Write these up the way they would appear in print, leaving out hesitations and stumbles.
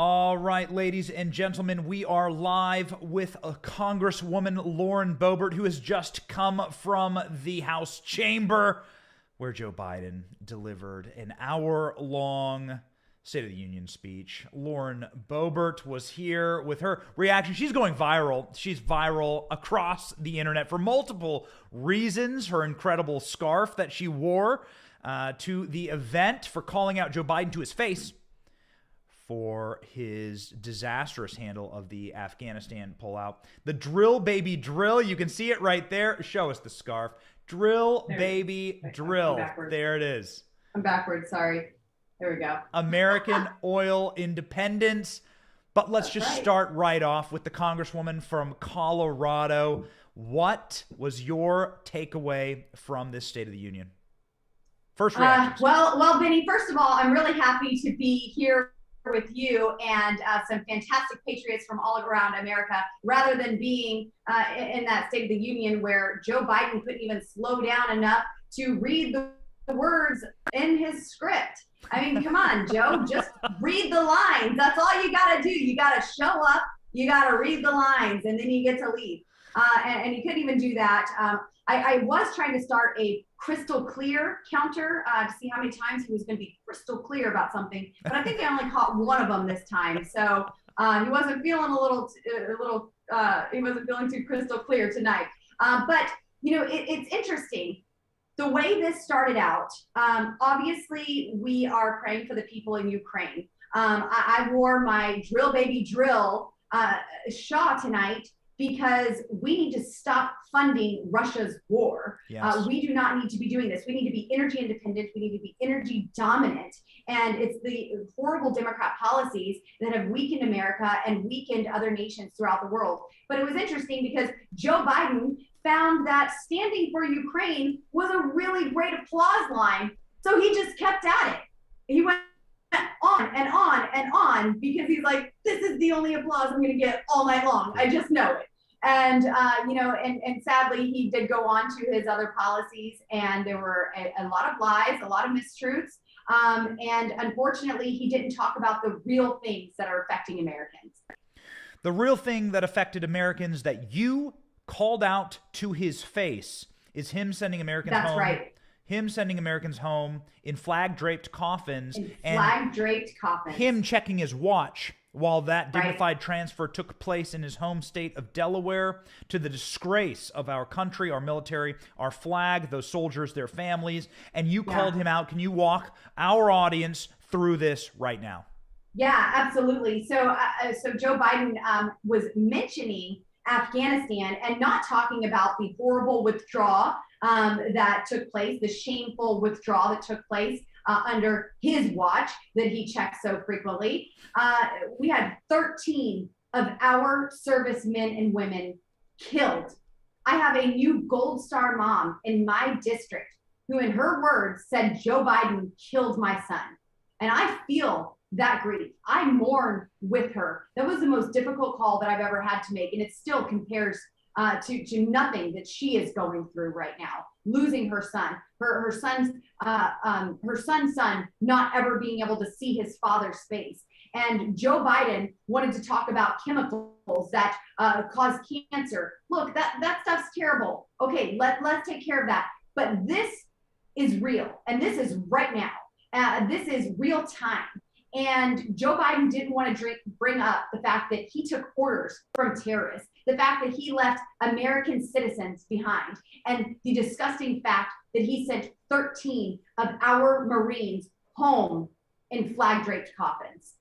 All right, ladies and gentlemen, we are live with a Congresswoman Lauren Boebert, who has just come from the House chamber where Joe Biden delivered an hour-long State of the Union speech. Lauren Boebert was here with her reaction. She's going viral. She's viral across the internet for multiple reasons. Her incredible scarf that she wore to the event, for calling out Joe Biden to his face for his disastrous handle of the Afghanistan pullout. The drill, baby, drill. You can see it right there. Show us the scarf. Drill, baby, drill. There it is. I'm backwards. Sorry. There we go. American oil independence. But let's just start right off with the Congresswoman from Colorado. What was your takeaway from this State of the Union? First reaction. Well, Benny, first of all, I'm really happy to be here with you and some fantastic patriots from all around America, rather than being in that State of the Union where Joe Biden couldn't even slow down enough to read the words in his script. I mean, come on, Joe, just read the lines. That's all you got to do. You got to show up, you got to read the lines, and then you get to leave. And he couldn't even do that. I was trying to start a crystal clear counter to see how many times he was going to be crystal clear about something, but I think I only caught one of them this time. So he wasn't feeling he wasn't feeling too crystal clear tonight. But you know, it's interesting the way this started out. Obviously, we are praying for the people in Ukraine. I wore my drill baby drill shawl tonight because we need to stop funding Russia's war. Yes. We do not need to be doing this. We need to be energy independent. We need to be energy dominant. And it's the horrible Democrat policies that have weakened America and weakened other nations throughout the world. But it was interesting because Joe Biden found that standing for Ukraine was a really great applause line. So he just kept at it. He went on and on and on because he's like, this is the only applause I'm going to get all night long. I just know it. And, you know, and sadly, he did go on to his other policies, and there were a lot of lies, a lot of mistruths. And unfortunately, he didn't talk about the real things that are affecting Americans. The real thing that affected Americans that you called out to his face is him sending Americans home. That's right. Him sending Americans home in flag-draped coffins. Flag-draped coffins. Him checking his watch while that dignified transfer took place in his home state of Delaware, to the disgrace of our country, our military, our flag, those soldiers, their families. And you called him out. Can you walk our audience through this right now? Yeah, absolutely. So Joe Biden was mentioning Afghanistan and not talking about the horrible withdrawal that took place, the shameful withdrawal that took place under his watch that he checks so frequently. We had 13 of our servicemen and women killed. I have a new Gold Star mom in my district who, in her words, said Joe Biden killed my son. And I feel that grief. I mourn with her. That was the most difficult call that I've ever had to make. And it still compares to nothing that she is going through right now, losing her son, her son's son not ever being able to see his father's face. And Joe Biden wanted to talk about chemicals that cause cancer. Look, that stuff's terrible. Okay, let's take care of that. But this is real, and this is right now. This is real time. And Joe Biden didn't want to bring up the fact that he took orders from terrorists, the fact that he left American citizens behind, and the disgusting fact that he sent 13 of our Marines home in flag-draped coffins.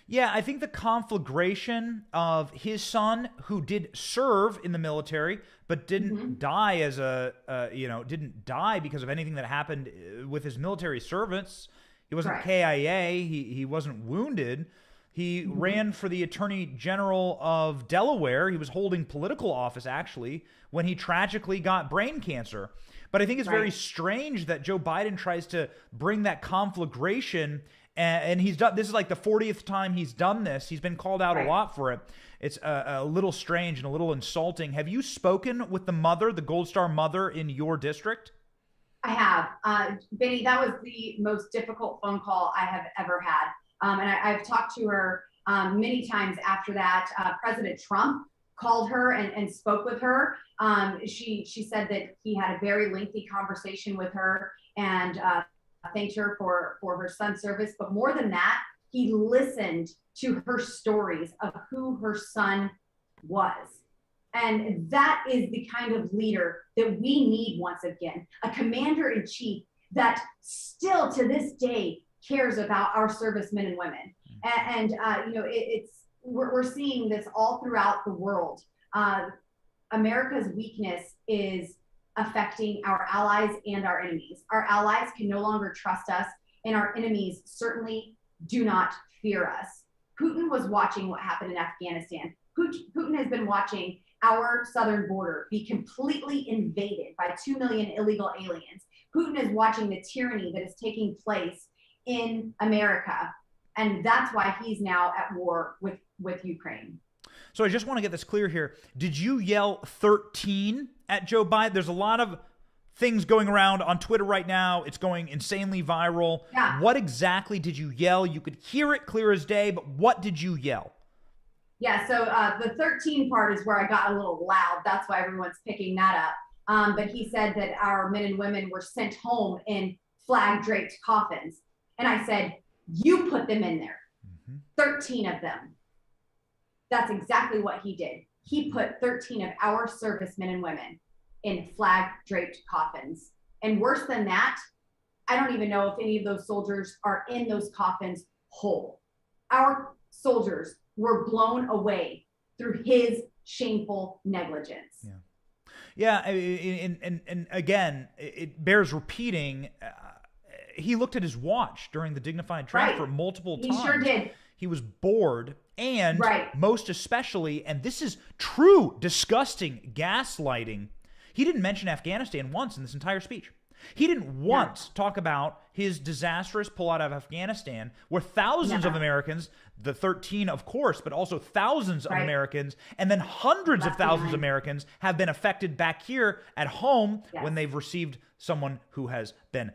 Yeah, I think the conflagration of his son, who did serve in the military, but didn't die as didn't die because of anything that happened with his military service. He wasn't KIA. He wasn't wounded. He ran for the Attorney General of Delaware. He was holding political office, actually, when he tragically got brain cancer. But I think it's very strange that Joe Biden tries to bring that conflagration, and he's done. This is like the 40th time he's done this. He's been called out a lot for it. It's a little strange and a little insulting. Have you spoken with the mother, the Gold Star mother in your district? I have. Benny, that was the most difficult phone call I have ever had. And I've talked to her Many times after that, President Trump called her and spoke with her. She said that he had a very lengthy conversation with her and thanked her for her son's service. But more than that, he listened to her stories of who her son was. And that is the kind of leader that we need once again, a commander-in-chief that still to this day cares about our servicemen and women. And we're seeing this all throughout the world. America's weakness is affecting our allies and our enemies. Our allies can no longer trust us, and our enemies certainly do not fear us. Putin was watching what happened in Afghanistan. Putin has been watching our southern border be completely invaded by 2 million illegal aliens. Putin is watching the tyranny that is taking place in America. And that's why he's now at war with Ukraine. So I just want to get this clear here. Did you yell 13 at Joe Biden? There's a lot of things going around on Twitter right now. It's going insanely viral. Yeah. What exactly did you yell? You could hear it clear as day, but what did you yell? Yeah, so the 13 part is where I got a little loud. That's why everyone's picking that up. But he said that our men and women were sent home in flag-draped coffins. And I said, you put them in there. 13 of them. That's exactly what he did. He put 13 of our servicemen and women in flag-draped coffins. And worse than that, I don't even know if any of those soldiers are in those coffins whole. Our soldiers were blown away through his shameful negligence. Yeah, and again, it bears repeating. He looked at his watch during the dignified transfer multiple times. He sure did. He was bored, and most especially, and this is true disgusting gaslighting, he didn't mention Afghanistan once in this entire speech. He didn't once talk about his disastrous pullout of Afghanistan, where thousands of Americans, the 13 of course, but also thousands of Americans, and then hundreds of thousands of Americans have been affected back here at home when they've received someone who has been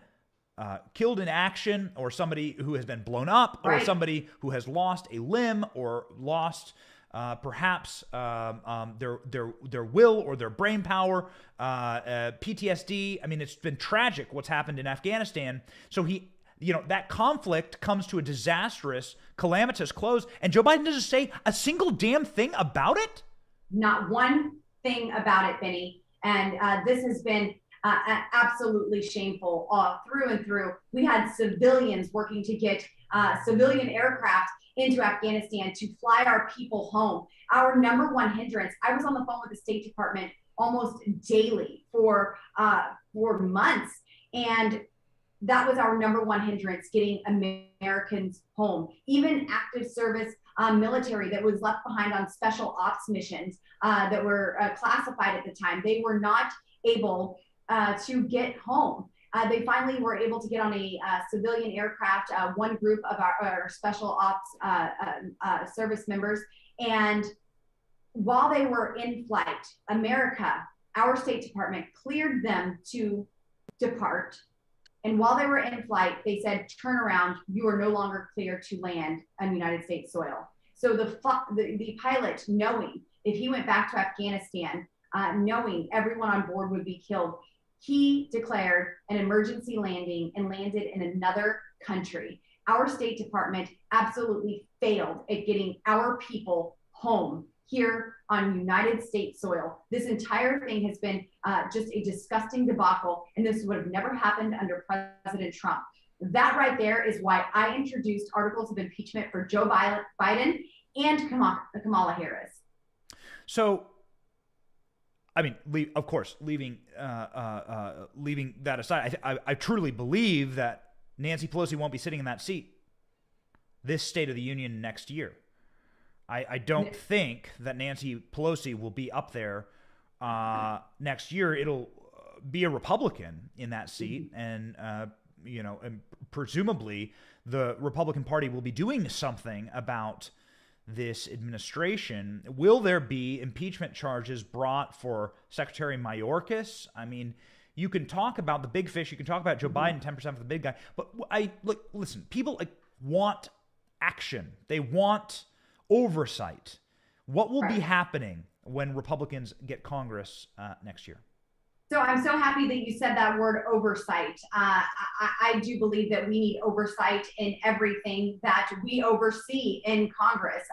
killed in action, or somebody who has been blown up, or somebody who has lost a limb, or lost perhaps their will or their brain power, PTSD. I mean, it's been tragic what's happened in Afghanistan. So that conflict comes to a disastrous, calamitous close, and Joe Biden doesn't say a single damn thing about it? Not one thing about it, Benny. And this has been absolutely shameful through and through. We had civilians working to get civilian aircraft into Afghanistan to fly our people home. Our number one hindrance, I was on the phone with the State Department almost daily for months, and that was our number one hindrance, getting Americans home. Even active service military that was left behind on special ops missions that were classified at the time, they were not able to get home. They finally were able to get on a civilian aircraft, one group of our special ops service members. And while they were in flight, our State Department cleared them to depart. And while they were in flight, they said, turn around, you are no longer clear to land on United States soil. So the pilot, knowing if he went back to Afghanistan, knowing everyone on board would be killed, he declared an emergency landing and landed in another country. Our State Department absolutely failed at getting our people home here on United States soil. This entire thing has been just a disgusting debacle, and this would have never happened under President Trump. That right there is why I introduced articles of impeachment for Joe Biden and Kamala Harris. So, I mean, of course, leaving that aside, I truly believe that Nancy Pelosi won't be sitting in that seat this State of the Union next year. I don't think that Nancy Pelosi will be up there next year. It'll be a Republican in that seat, and and presumably the Republican Party will be doing something about this administration. Will there be impeachment charges brought for Secretary Mayorkas? I mean, you can talk about the big fish, you can talk about Joe Biden, 10% for the big guy, but listen, people want action. They want oversight. What will be Right. happening when Republicans get Congress next year? So I'm so happy that you said that word oversight. I do believe that we need oversight in everything that we oversee in Congress,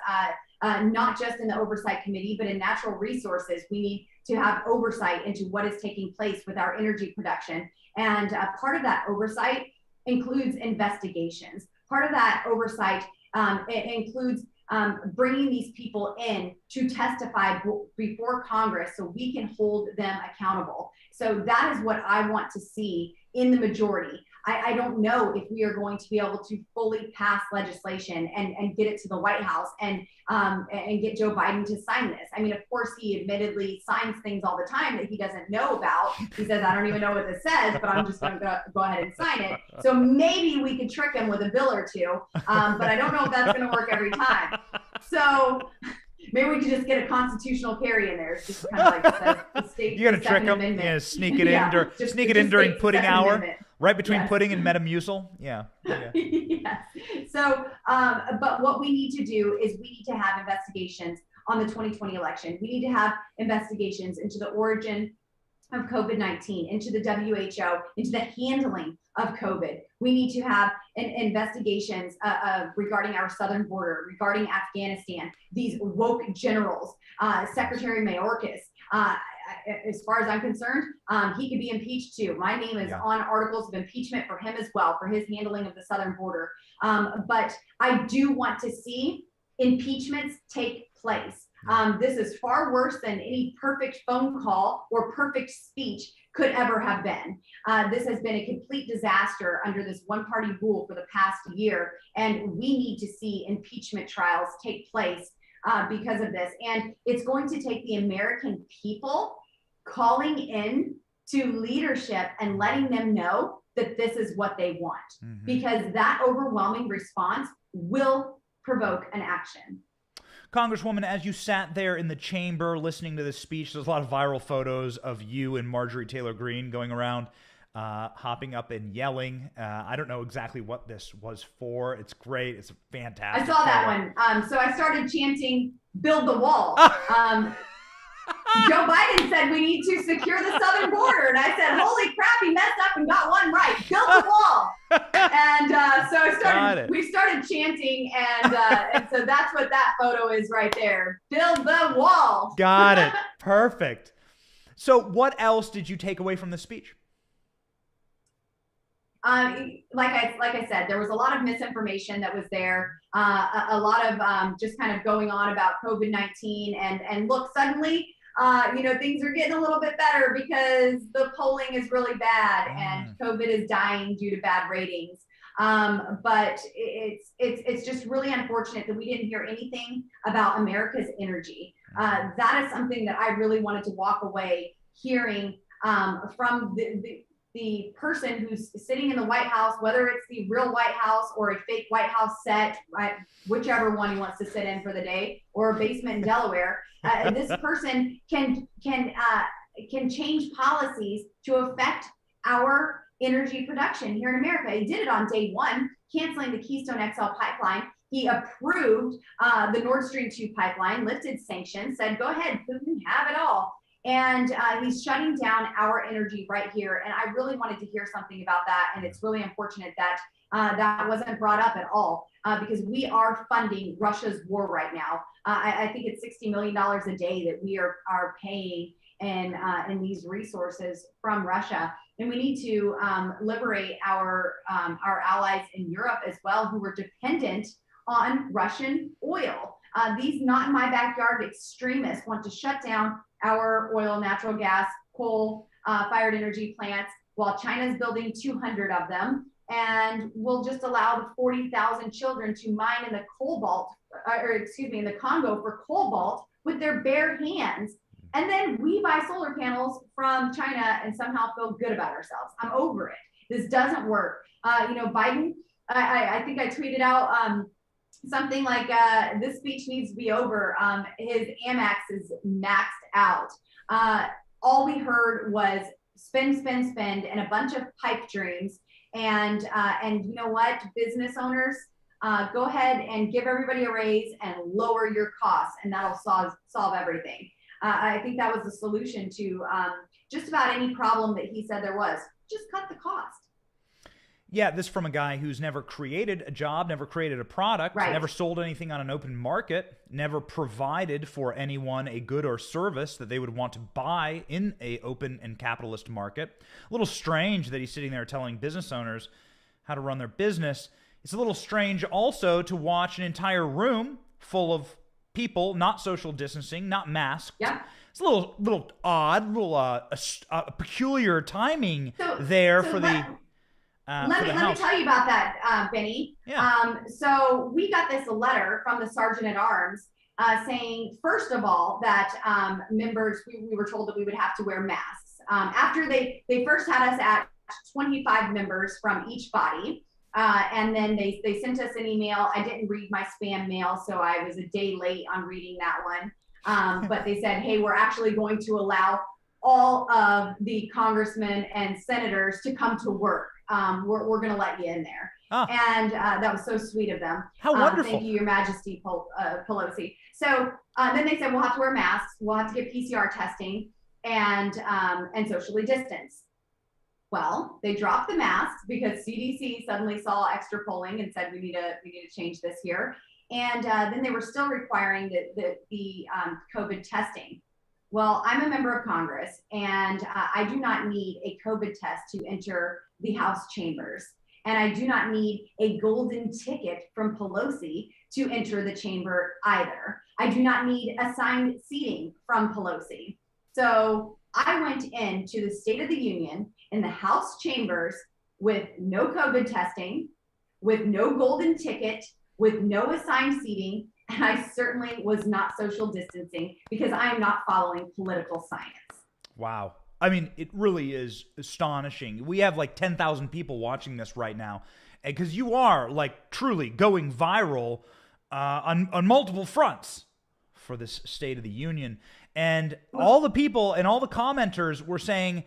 not just in the oversight committee, but in natural resources. We need to have oversight into what is taking place with our energy production. And part of that oversight includes investigations. Part of that oversight includes bringing these people in to testify before Congress so we can hold them accountable. So that is what I want to see in the majority. I don't know if we are going to be able to fully pass legislation and get it to the White House and get Joe Biden to sign this. I mean, of course, he admittedly signs things all the time that he doesn't know about. He says, I don't even know what this says, but I'm just going to go ahead and sign it. So maybe we could trick him with a bill or two, but I don't know if that's going to work every time. So maybe we could just get a constitutional carry in there. It's just kind of like the state. You got to trick them, yeah, sneak it in during pudding hour. Amendment. Right between pudding and Metamucil. Yeah. Yes. So, but what we need to do is we need to have investigations on the 2020 election. We need to have investigations into the origin of COVID-19, into the WHO, into the handling of COVID. We need to have investigations regarding our southern border, regarding Afghanistan, these woke generals, Secretary Mayorkas. As far as I'm concerned, he could be impeached too. My name is on articles of impeachment for him as well, for his handling of the southern border. But I do want to see impeachments take place. This is far worse than any perfect phone call or perfect speech could ever have been. This has been a complete disaster under this one-party rule for the past year, and we need to see impeachment trials take place because of this. And it's going to take the American people calling in to leadership and letting them know that this is what they want, because that overwhelming response will provoke an action. Congresswoman, as you sat there in the chamber listening to this speech, there's a lot of viral photos of you and Marjorie Taylor Greene going around, hopping up and yelling. I don't know exactly what this was for. It's great. It's fantastic. I saw that one. So I started chanting, "Build the wall." Joe Biden said we need to secure the southern border. And I said, holy crap, he messed up and got one right. Build the wall. And so we started chanting. And so that's what that photo is right there. Build the wall. Got it. Perfect. So what else did you take away from the speech? Like I said, there was a lot of misinformation that was there. A lot of just kind of going on about COVID-19 and look, suddenly, things are getting a little bit better because the polling is really bad and COVID is dying due to bad ratings. But it's just really unfortunate that we didn't hear anything about America's energy. That is something that I really wanted to walk away hearing from the person who's sitting in the White House, whether it's the real White House or a fake White House set, whichever one he wants to sit in for the day, or a basement in Delaware. This person can change policies to affect our energy production here in America. He did it on day one, canceling the Keystone XL pipeline. He approved the Nord Stream 2 pipeline, lifted sanctions, said, go ahead, Putin, have it all. And he's shutting down our energy right here. And I really wanted to hear something about that. And it's really unfortunate that that wasn't brought up at all because we are funding Russia's war right now. I think it's $60 million a day that we are paying in these resources from Russia. And we need to liberate our allies in Europe as well, who were dependent on Russian oil. These not in my backyard extremists want to shut down our oil, natural gas, coal fired energy plants while China's building 200 of them and will just allow the 40,000 children to mine in the in the Congo for cobalt with their bare hands. And then we buy solar panels from China and somehow feel good about ourselves. I'm over it. This doesn't work. Biden, I think I tweeted out something like this speech needs to be over. His Amex is maxed out. All we heard was spend, spend, spend, and a bunch of pipe dreams. And you know what, business owners, go ahead and give everybody a raise and lower your costs, and that'll solve everything. I think that was the solution to just about any problem that he said there was. Just cut the cost. Yeah, this from a guy who's never created a job, never created a product, Right. never sold anything on an open market, never provided for anyone a good or service that they would want to buy in a open and capitalist market. A little strange that he's sitting there telling business owners how to run their business. It's a little strange also to watch an entire room full of people, not social distancing, not masked. Yeah. It's a little odd, a peculiar timing for the Let me tell you about that, Benny. Yeah. So we got this letter from the Sergeant at Arms saying, first of all, that members, we were told that we would have to wear masks. After they first had us at 25 members from each body. And then they sent us an email. I didn't read my spam mail, so I was a day late on reading that one. But they said, hey, we're actually going to allow all of the congressmen and senators to come to work. We're going to let you in there. Oh. And that was so sweet of them. How wonderful. Thank you, Your Majesty Pelosi. So then they said, we'll have to wear masks. We'll have to get PCR testing and socially distance. Well, they dropped the masks because CDC suddenly saw extra polling and said, we need to change this here. And then they were still requiring the COVID testing. Well, I'm a member of Congress, and I do not need a COVID test to enter the House chambers. And I do not need a golden ticket from Pelosi to enter the chamber either. I do not need assigned seating from Pelosi. So I went into the State of the Union in the House chambers with no COVID testing, with no golden ticket, with no assigned seating, and I certainly was not social distancing because I am not following political science. Wow. I mean, it really is astonishing. We have like 10,000 people watching this right now because you are like truly going viral on multiple fronts for this State of the Union. And all the people and all the commenters were saying,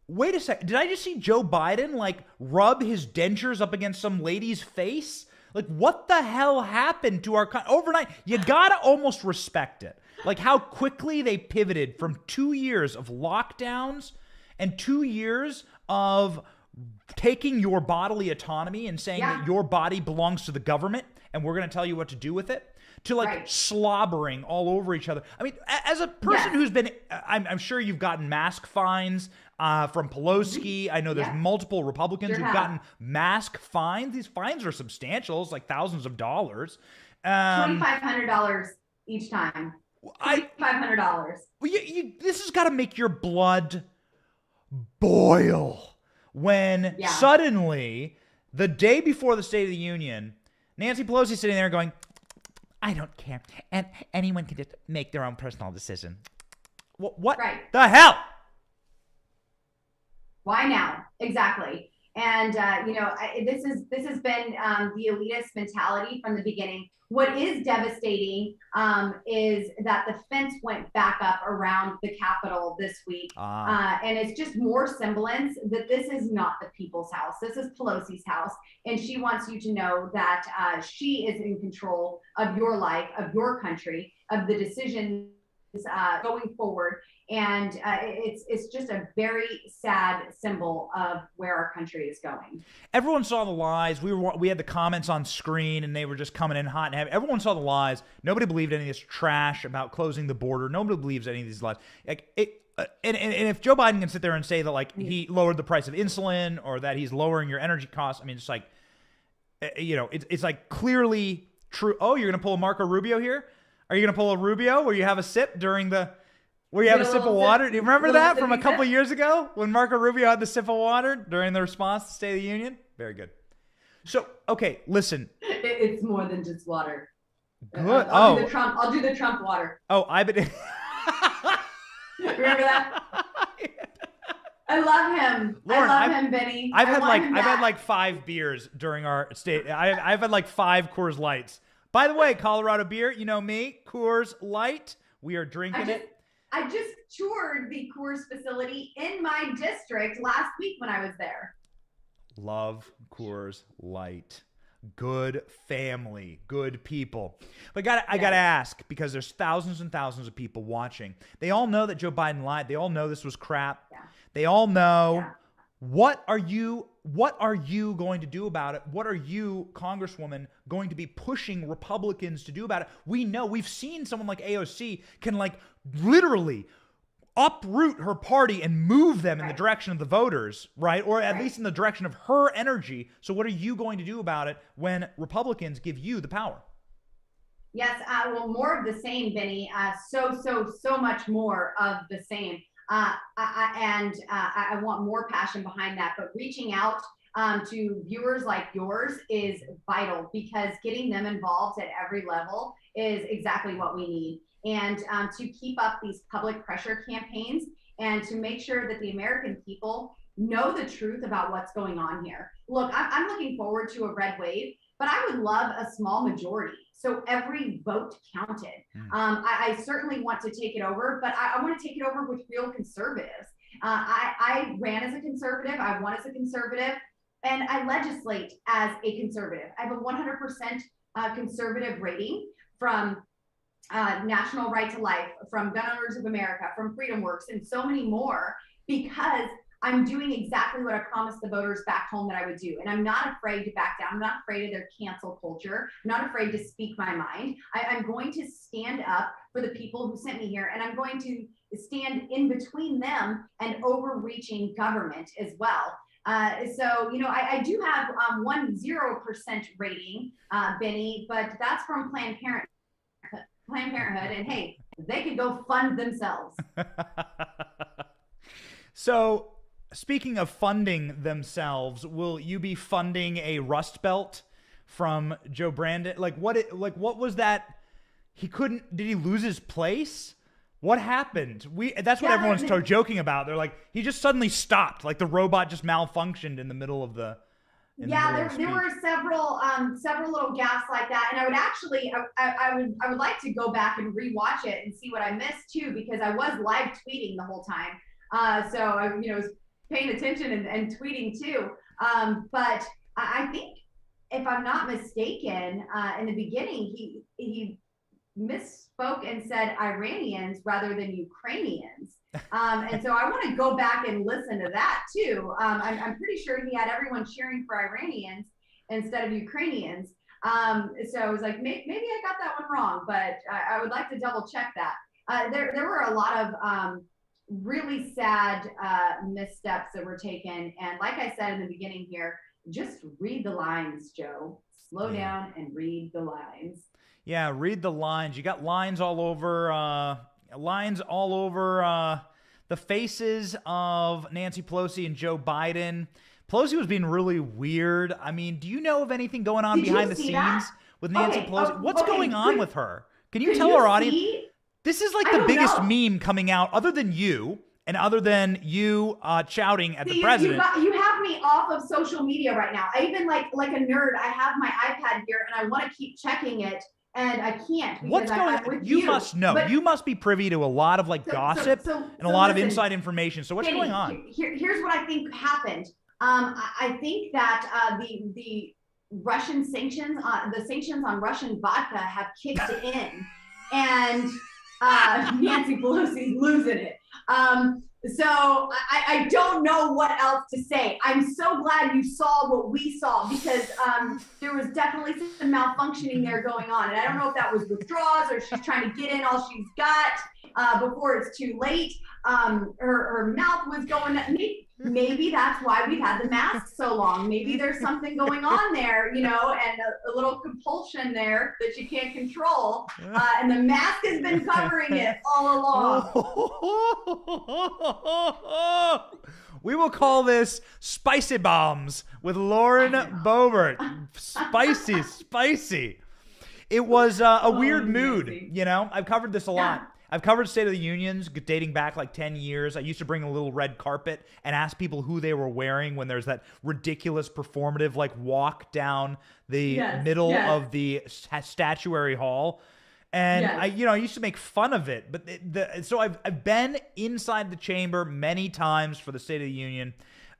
wait a second, did I just see Joe Biden like rub his dentures up against some lady's face? Like, what the hell happened to our overnight? You gotta almost respect it. Like how quickly they pivoted from 2 years of lockdowns and 2 years of taking your bodily autonomy and saying that your body belongs to the government and we're going to tell you what to do with it, to like slobbering all over each other. I mean, as a person who's been, I'm sure you've gotten mask fines from Pelosi. I know there's multiple Republicans who've gotten mask fines. These fines are substantial. It's like thousands of dollars. $2,500 each time. $2,500. This has got to make your blood boil when suddenly, the day before the State of the Union, Nancy Pelosi sitting there going, I don't care. And anyone can just make their own personal decision. What the hell? Why now? Exactly. And, this has been the elitist mentality from the beginning. What is devastating is that the fence went back up around the Capitol this week. And it's just more semblance that this is not the people's house. This is Pelosi's house. And she wants you to know that she is in control of your life, of your country, of the decisions going forward. And it's just a very sad symbol of where our country is going. Everyone saw the lies. We had the comments on screen, and they were just coming in hot and heavy. Everyone saw the lies. Nobody believed any of this trash about closing the border. Nobody believes any of these lies. Like and if Joe Biden can sit there and say that like he lowered the price of insulin or that he's lowering your energy costs, I mean, it's like it's like clearly true. Oh, you're gonna pull a Marco Rubio here? Are you gonna pull a Rubio where you have a sip during the? Where you have a sip of water. Do you remember that from a couple of years ago when Marco Rubio had the sip of water during the response to State of the Union? Very good. So, okay, listen. It's more than just water. Good. I'll do the Trump water. Oh, I've been. Remember that? I love him. Lauren, I love him, Benny. I've had like 5 beers during our state. I've had like 5 Coors Lights. By the way, Colorado beer, you know me, Coors Light. We are drinking it. I just toured the Coors facility in my district last week when I was there. Love Coors Light. good family, good people. But I gotta ask, because there's thousands and thousands of people watching. They all know that Joe Biden lied. They all know this was crap. Yeah. They all know. Yeah. What are you going to do about it? What are you, Congresswoman, going to be pushing Republicans to do about it? We know, we've seen someone like AOC can like literally uproot her party and move them in the direction of the voters, right? Or at least in the direction of her energy. So what are you going to do about it when Republicans give you the power? Yes, well, more of the same, Benny. So much more of the same. I want more passion behind that. But reaching out to viewers like yours is vital, because getting them involved at every level is exactly what we need. And to keep up these public pressure campaigns and to make sure that the American people know the truth about what's going on here. Look, I'm looking forward to a red wave, but I would love a small majority, so every vote counted. I certainly want to take it over, but I want to take it over with real conservatives. I ran as a conservative, I won as a conservative, and I legislate as a conservative. I have a 100% conservative rating from National Right to Life, from Gun Owners of America, from Freedom Works, and so many more, because I'm doing exactly what I promised the voters back home that I would do. And I'm not afraid to back down. I'm not afraid of their cancel culture. I'm not afraid to speak my mind. I'm going to stand up for the people who sent me here, and I'm going to stand in between them and overreaching government as well. So, you know, I do have 10% rating, Benny, but that's from Planned Parenthood, and hey, they could go fund themselves. So, speaking of funding themselves, will you be funding a Rust Belt from Joe Brandon? What was that? Did he lose his place? What happened? That's what everyone's joking about. They're like, he just suddenly stopped. Like the robot just malfunctioned in the middle of the. There were several little gaffes like that, and I would actually, I would like to go back and rewatch it and see what I missed too, because I was live tweeting the whole time, so I was paying attention and tweeting too. But I think, if I'm not mistaken, in the beginning he misspoke and said Iranians rather than Ukrainians. And so I want to go back and listen to that too. I'm pretty sure he had everyone cheering for Iranians instead of Ukrainians. So I was like, maybe I got that one wrong, but I would like to double check that. There were a lot of really sad missteps that were taken. And like I said in the beginning here, just read the lines, Joe. Slow down and read the lines. Yeah, read the lines. You got lines all over the faces of Nancy Pelosi and Joe Biden. Pelosi was being really weird. I mean, do you know of anything going on behind the scenes with Nancy Pelosi? What's going on with her? Can you tell our audience? This is like the biggest meme coming out, other than you, and other than you shouting at the president. You have me off of social media right now. I even like a nerd, I have my iPad here and I want to keep checking it. And I can't. What's going on? You must know. But you must be privy to a lot of gossip and a lot of inside information. So what's going on? Here's what I think happened. I think that the Russian sanctions, the sanctions on Russian vodka have kicked in, and Nancy Pelosi's losing it. So I don't know what else to say. I'm so glad you saw what we saw, because there was definitely some malfunctioning there going on. And I don't know if that was withdrawals or she's trying to get in all she's got before it's too late. Her mouth was going. Maybe that's why we've had the mask so long. Maybe there's something going on there, and a little compulsion there that you can't control. And the mask has been covering it all along. We will call this Spicy Bombs with Lauren Boebert. Spicy. It was a weird mood, I've covered this a lot. I've covered State of the Unions dating back 10 years. I used to bring a little red carpet and ask people who they were wearing when there's that ridiculous performative walk down the middle of the statuary hall. And I used to make fun of it. But so I've been inside the chamber many times for the State of the Union.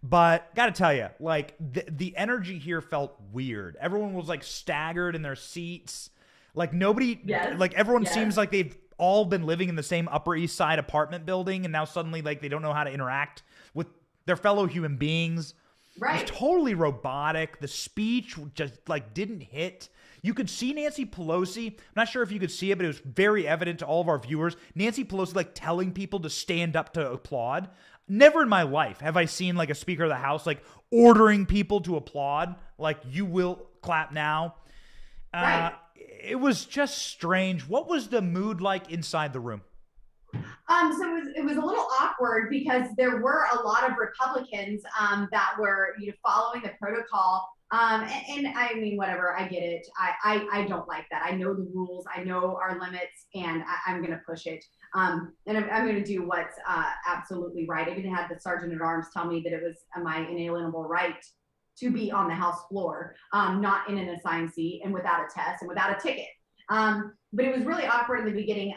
But got to tell you, like the energy here felt weird. Everyone was like staggered in their seats. Like nobody, like everyone seems like they've all been living in the same Upper East Side apartment building, and now suddenly like they don't know how to interact with their fellow human beings. Right. It was totally robotic. The speech just like didn't hit. You could see Nancy Pelosi. I'm not sure if you could see it, but it was very evident to all of our viewers. Nancy Pelosi like telling people to stand up to applaud. Never in my life have I seen like a Speaker of the House like ordering people to applaud, like you will clap now. Right. It was just strange. What was the mood like inside the room? So it was a little awkward because there were a lot of Republicans that were following the protocol. And I mean, whatever, I get it. I don't like that. I know the rules. I know our limits, and I'm going to push it. And I'm going to do what's absolutely right. I even had the Sergeant at Arms tell me that it was my inalienable right to be on the House floor, not in an assigned seat and without a test and without a ticket. But it was really awkward in the beginning.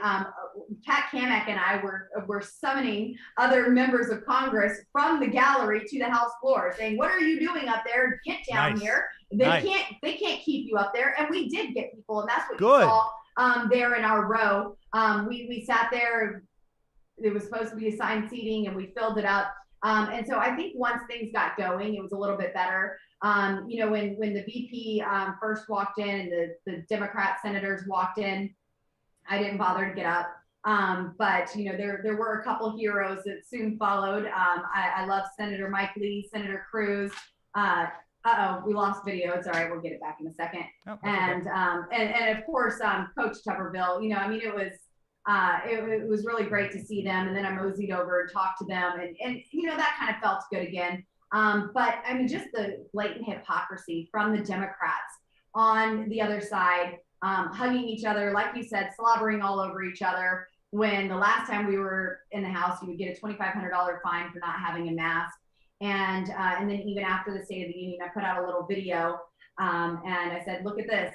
Kat Kamek and I were summoning other members of Congress from the gallery to the House floor, saying, "What are you doing up there? Get down here! They can't keep you up there." And we did get people, and that's what you saw there in our row. We sat there. It was supposed to be assigned seating, and we filled it up. And so I think once things got going, it was a little bit better. When the VP first walked in and the Democrat senators walked in, I didn't bother to get up. But there were a couple heroes that soon followed. I love Senator Mike Lee, Senator Cruz. We lost video. It's all right. We'll get it back in a second. Oh, and of course, Coach Tuberville. It was really great to see them. And then I moseyed over and talked to them, and that kind of felt good again. But I mean, just the blatant hypocrisy from the Democrats on the other side, hugging each other, like you said, slobbering all over each other. When the last time we were in the House, you would get a $2,500 fine for not having a mask. And then even after the State of the Union, I put out a little video. And I said, look at this.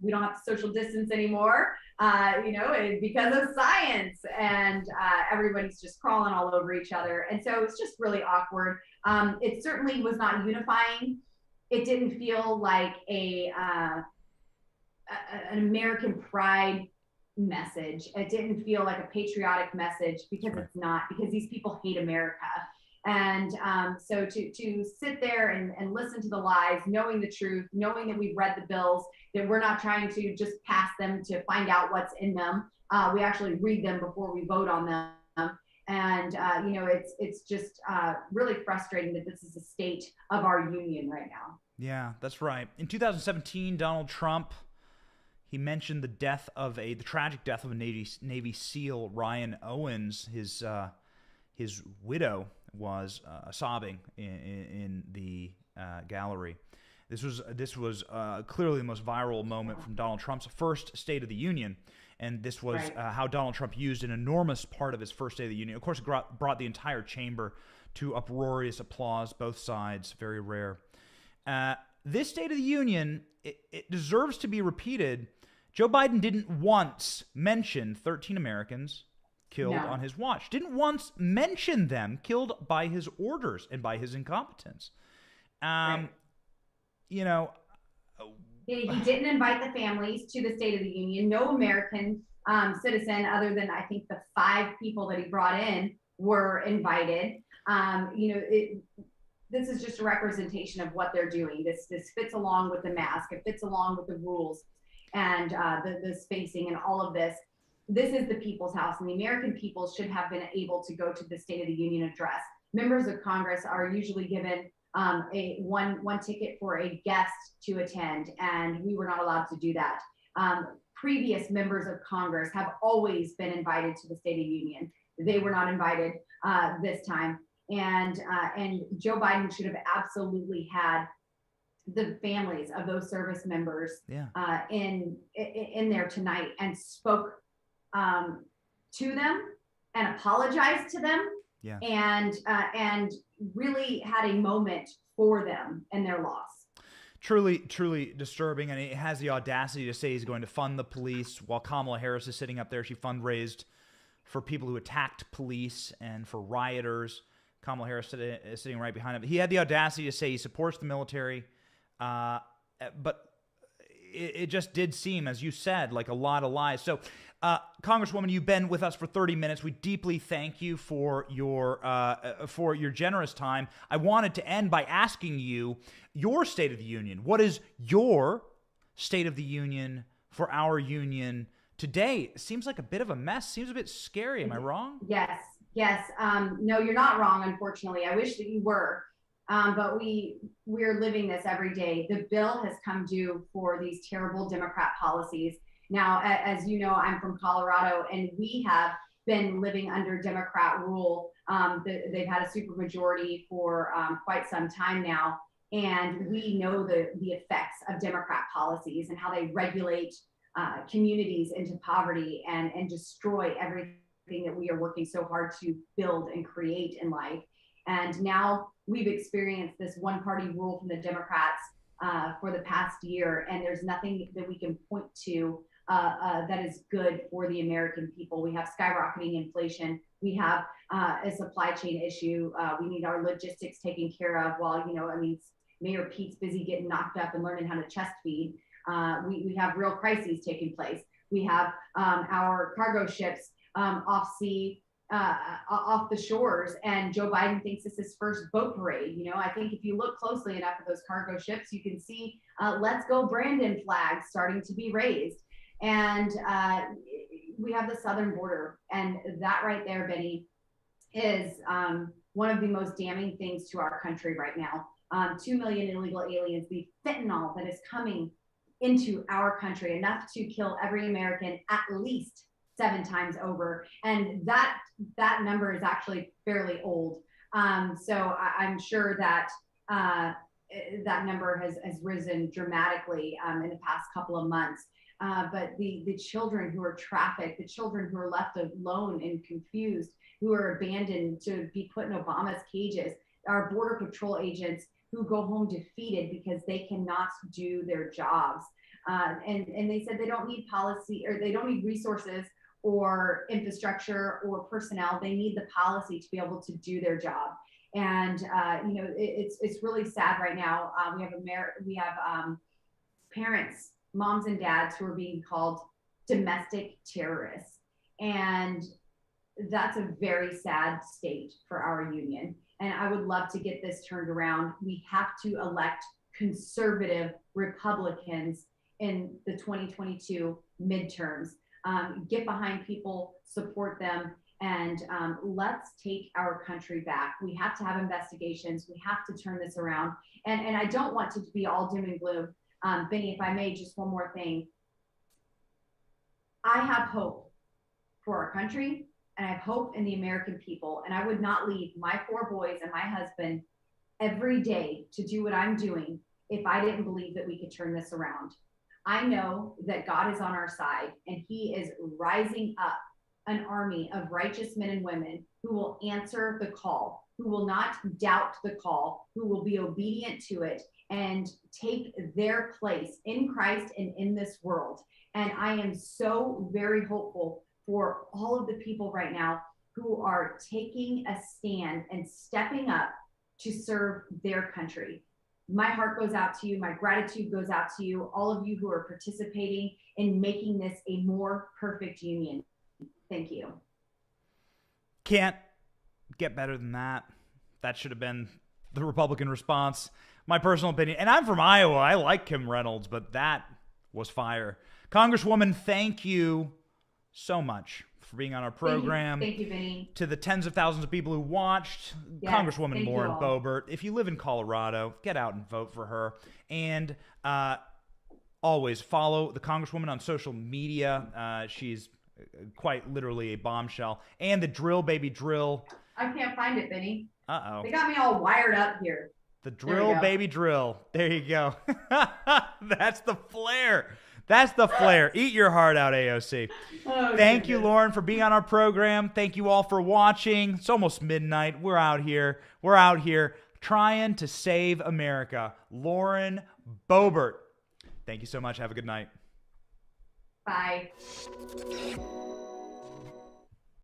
We don't have to social distance anymore, because of science. And everybody's just crawling all over each other. And so it's just really awkward. It certainly was not unifying. It didn't feel like an American pride message. It didn't feel like a patriotic message, because it's not, because these people hate America. And so to sit there and listen to the lies, knowing the truth, knowing that we've read the bills, that we're not trying to just pass them to find out what's in them. We actually read them before we vote on them. And, it's just really frustrating that this is the state of our union right now. Yeah, that's right. In 2017, Donald Trump, he mentioned the tragic death of a Navy SEAL, Ryan Owens. His widow was sobbing in the gallery. This was clearly the most viral moment from Donald Trump's first State of the Union, and this was how Donald Trump used an enormous part of his first State of the Union. Of course, it brought the entire chamber to uproarious applause, both sides, very rare. This State of the Union, it deserves to be repeated. Joe Biden didn't once mention 13 Americans killed on his watch. Didn't once mention them killed by his orders and by his incompetence. He didn't invite the families to the State of the Union. No American citizen, other than I think the 5 people that he brought in, were invited. This is just a representation of what they're doing. This fits along with the mask. It fits along with the rules and the spacing and all of this. This is the people's house, and the American people should have been able to go to the State of the Union address. Members of Congress are usually given one ticket for a guest to attend, and we were not allowed to do that. Previous members of Congress have always been invited to the State of the Union. They were not invited this time, and Joe Biden should have absolutely had the families of those service members in there tonight and spoke to them and apologized to them, and really had a moment for them and their loss. Truly, truly disturbing. And he has the audacity to say he's going to fund the police while Kamala Harris is sitting up there. She fundraised for people who attacked police and for rioters. Kamala Harris sitting right behind him. He had the audacity to say he supports the military, but it just did seem, as you said, like a lot of lies. So, Congresswoman, you've been with us for 30 minutes. We deeply thank you for your generous time. I wanted to end by asking you your State of the Union. What is your State of the Union for our union today? It seems like a bit of a mess. Seems a bit scary. Am I wrong? Yes. No, you're not wrong, unfortunately. I wish that you were. But we're living this every day. The bill has come due for these terrible Democrat policies. Now, as you know, I'm from Colorado, and we have been living under Democrat rule. They've had a supermajority for quite some time now, and we know the effects of Democrat policies and how they regulate communities into poverty and destroy everything that we are working so hard to build and create in life. And now we've experienced this one-party rule from the Democrats for the past year, and there's nothing that we can point to that is good for the American people. We have skyrocketing inflation. We have a supply chain issue. We need our logistics taken care of while, Mayor Pete's busy getting knocked up and learning how to chest feed. We have real crises taking place. We have our cargo ships off the shores, and Joe Biden thinks it's his first boat parade. I think if you look closely enough at those cargo ships, you can see "Let's Go Brandon" flags starting to be raised. And we have the southern border, and that right there, Benny, is one of the most damning things to our country right now. 2 million illegal aliens, the fentanyl that is coming into our country, enough to kill every American at least 7 times over. And that number is actually fairly old. So I'm sure that that number has risen dramatically in the past couple of months. But the children who are trafficked, the children who are left alone and confused, who are abandoned to be put in Obama's cages, our Border Patrol agents who go home defeated because they cannot do their jobs. And they said they don't need policy, or they don't need resources or infrastructure or personnel. They need the policy to be able to do their job. And it's really sad right now. We have parents, moms and dads, who are being called domestic terrorists, and that's a very sad state for our union. And I would love to get this turned around. We have to elect conservative Republicans in the 2022 midterms. Get behind people, support them, and let's take our country back. We have to have investigations. We have to turn this around. And I don't want to be all doom and gloom. Benny, if I may, just one more thing. I have hope for our country, and I have hope in the American people. And I would not leave my 4 boys and my husband every day to do what I'm doing if I didn't believe that we could turn this around. I know that God is on our side, and he is rising up an army of righteous men and women who will answer the call, who will not doubt the call, who will be obedient to it and take their place in Christ and in this world. And I am so very hopeful for all of the people right now who are taking a stand and stepping up to serve their country. My heart goes out to you. My gratitude goes out to you, all of you who are participating in making this a more perfect union. Thank you. Can't get better than that. That should have been the Republican response. My personal opinion. And I'm from Iowa. I like Kim Reynolds, but that was fire. Congresswoman, thank you so much for being on our program. Thank you, Vinny. To the tens of thousands of people who watched, yes, Congresswoman Lauren Boebert, if you live in Colorado, get out and vote for her. And always follow the Congresswoman on social media. She's quite literally a bombshell. And the Drill Baby Drill. I can't find it, Vinny. Uh-oh. They got me all wired up here. The Drill Baby Drill. There you go. That's the flair. That's the flair. Eat your heart out, AOC. Oh, thank you, Lauren, for being on our program. Thank you all for watching. It's almost midnight. We're out here. We're out here trying to save America. Lauren Boebert. Thank you so much. Have a good night. Bye.